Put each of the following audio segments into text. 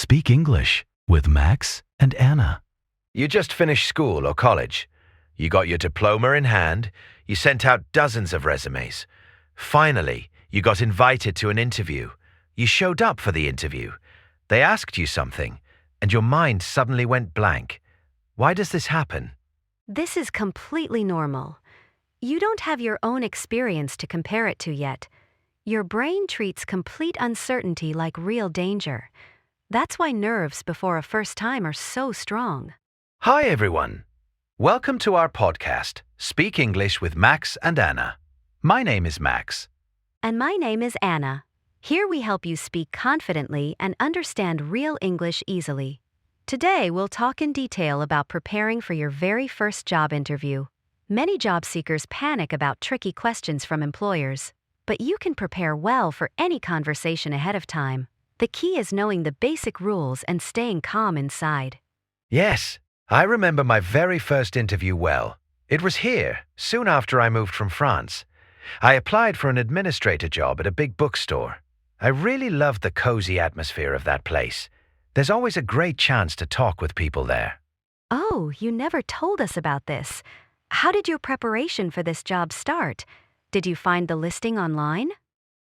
Speak English with Max and Anna. You just finished school or college. You got your diploma in hand. You sent out dozens of resumes. Finally, you got invited to an interview. You showed up for the interview. They asked you something, and your mind suddenly went blank. Why does this happen? This is completely normal. You don't have your own experience to compare it to yet. Your brain treats complete uncertainty like real danger. That's why nerves before a first time are so strong. Hi, everyone. Welcome to our podcast, Speak English with Max and Anna. My name is Max. And my name is Anna. Here we help you speak confidently and understand real English easily. Today we'll talk in detail about preparing for your very first job interview. Many job seekers panic about tricky questions from employers, but you can prepare well for any conversation ahead of time. The key is knowing the basic rules and staying calm inside. Yes, I remember my very first interview well. It was here, soon after I moved from France. I applied for an administrator job at a big bookstore. I really loved the cozy atmosphere of that place. There's always a great chance to talk with people there. Oh, you never told us about this. How did your preparation for this job start? Did you find the listing online?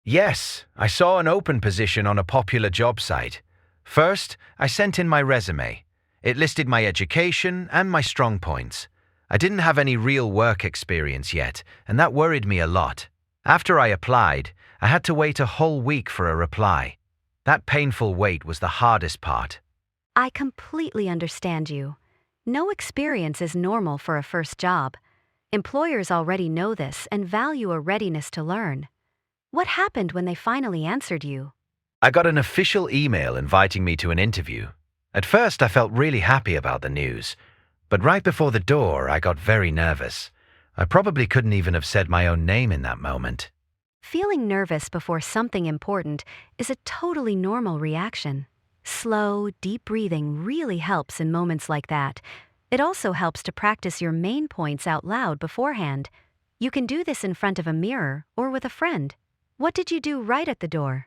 Yes, I saw an open position on a popular job site. First, I sent in my resume. It listed my education and my strong points. I didn't have any real work experience yet, and that worried me a lot. After I applied, I had to wait a whole week for a reply. That painful wait was the hardest part. I completely understand you. No experience is normal for a first job. Employers already know this and value a readiness to learn. What happened when they finally answered you? I got an official email inviting me to an interview. At first, I felt really happy about the news, but right before the door, I got very nervous. I probably couldn't even have said my own name in that moment. Feeling nervous before something important is a totally normal reaction. Slow, deep breathing really helps in moments like that. It also helps to practice your main points out loud beforehand. You can do this in front of a mirror or with a friend. What did you do right at the door?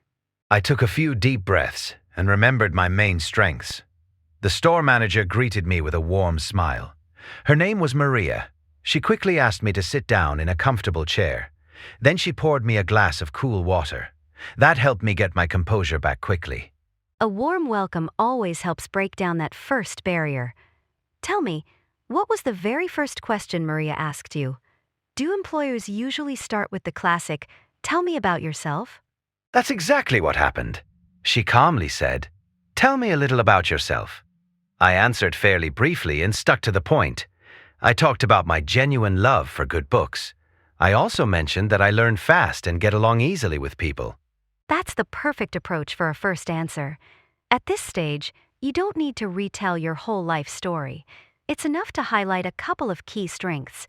I took a few deep breaths and remembered my main strengths. The store manager greeted me with a warm smile. Her name was Maria. She quickly asked me to sit down in a comfortable chair. Then she poured me a glass of cool water. That helped me get my composure back quickly. A warm welcome always helps break down that first barrier. Tell me, what was the very first question Maria asked you? Do employers usually start with the classic, "Tell me about yourself"? That's exactly what happened. She calmly said, "Tell me a little about yourself." I answered fairly briefly and stuck to the point. I talked about my genuine love for good books. I also mentioned that I learn fast and get along easily with people. That's the perfect approach for a first answer. At this stage, you don't need to retell your whole life story. It's enough to highlight a couple of key strengths.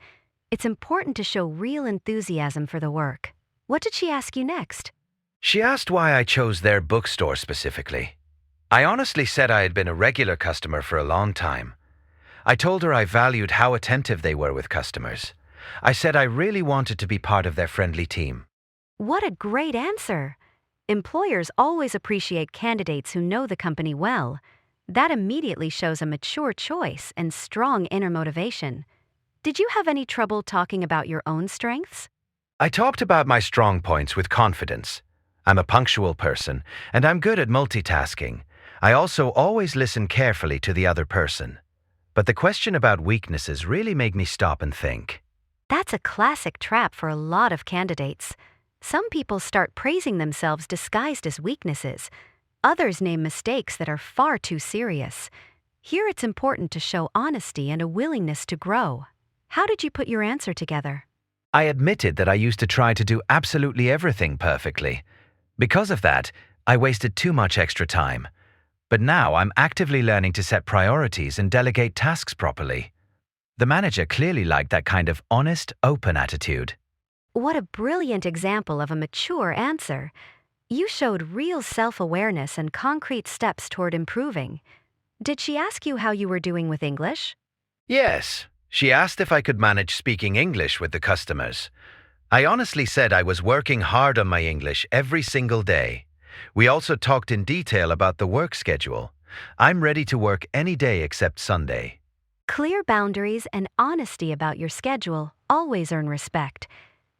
It's important to show real enthusiasm for the work. What did she ask you next? She asked why I chose their bookstore specifically. I honestly said I had been a regular customer for a long time. I told her I valued how attentive they were with customers. I said I really wanted to be part of their friendly team. What a great answer! Employers always appreciate candidates who know the company well. That immediately shows a mature choice and strong inner motivation. Did you have any trouble talking about your own strengths? I talked about my strong points with confidence. I'm a punctual person, and I'm good at multitasking. I also always listen carefully to the other person. But the question about weaknesses really made me stop and think. That's a classic trap for a lot of candidates. Some people start praising themselves disguised as weaknesses. Others name mistakes that are far too serious. Here it's important to show honesty and a willingness to grow. How did you put your answer together? I admitted that I used to try to do absolutely everything perfectly. Because of that, I wasted too much extra time. But now I'm actively learning to set priorities and delegate tasks properly. The manager clearly liked that kind of honest, open attitude. What a brilliant example of a mature answer. You showed real self-awareness and concrete steps toward improving. Did she ask you how you were doing with English? Yes, she asked if I could manage speaking English with the customers. I honestly said I was working hard on my English every single day. We also talked in detail about the work schedule. I'm ready to work any day except Sunday. Clear boundaries and honesty about your schedule always earn respect.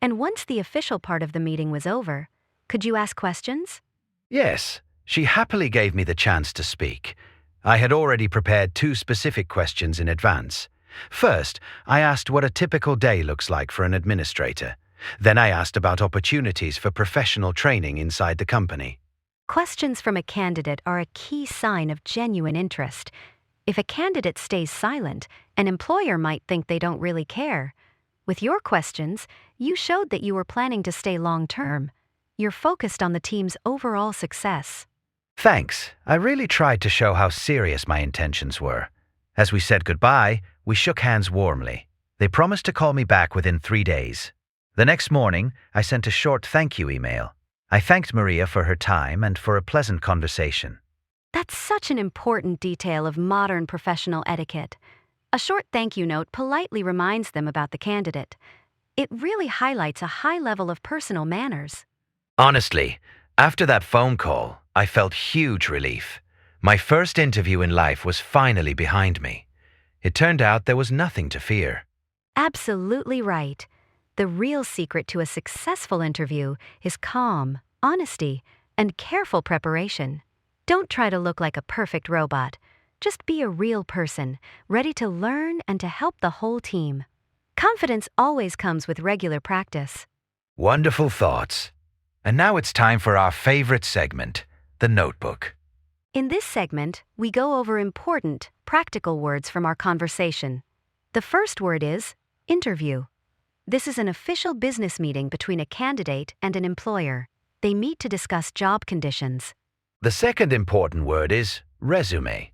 And once the official part of the meeting was over, could you ask questions? Yes, she happily gave me the chance to speak. I had already prepared 2 specific questions in advance. First, I asked what a typical day looks like for an administrator. Then I asked about opportunities for professional training inside the company. Questions from a candidate are a key sign of genuine interest. If a candidate stays silent, an employer might think they don't really care. With your questions, you showed that you were planning to stay long-term. You're focused on the team's overall success. Thanks. I really tried to show how serious my intentions were. As we said goodbye, we shook hands warmly. They promised to call me back within 3 days. The next morning, I sent a short thank you email. I thanked Maria for her time and for a pleasant conversation. That's such an important detail of modern professional etiquette. A short thank you note politely reminds them about the candidate. It really highlights a high level of personal manners. Honestly, after that phone call, I felt huge relief. My first interview in life was finally behind me. It turned out there was nothing to fear. Absolutely right. The real secret to a successful interview is calm, honesty, and careful preparation. Don't try to look like a perfect robot. Just be a real person, ready to learn and to help the whole team. Confidence always comes with regular practice. Wonderful thoughts. And now it's time for our favorite segment, the notebook. In this segment, we go over important, practical words from our conversation. The first word is interview. This is an official business meeting between a candidate and an employer. They meet to discuss job conditions. The second important word is resume.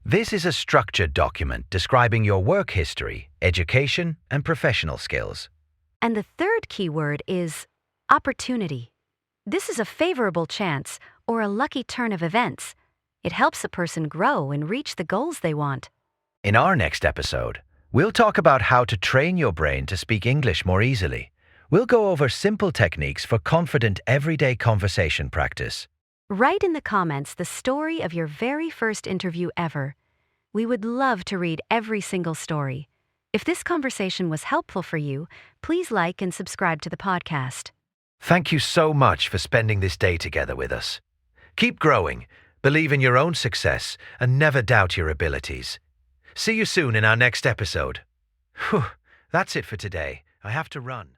This is a structured document describing your work history, education, and professional skills. And the third key word is opportunity. This is a favorable chance or a lucky turn of events. It helps a person grow and reach the goals they want. In our next episode, we'll talk about how to train your brain to speak English more easily. We'll go over simple techniques for confident everyday conversation practice. Write in the comments the story of your very first interview ever. We would love to read every single story. If this conversation was helpful for you, please like and subscribe to the podcast. Thank you so much for spending this day together with us. Keep growing, believe in your own success, and never doubt your abilities. See you soon in our next episode. Whew, that's it for today. I have to run.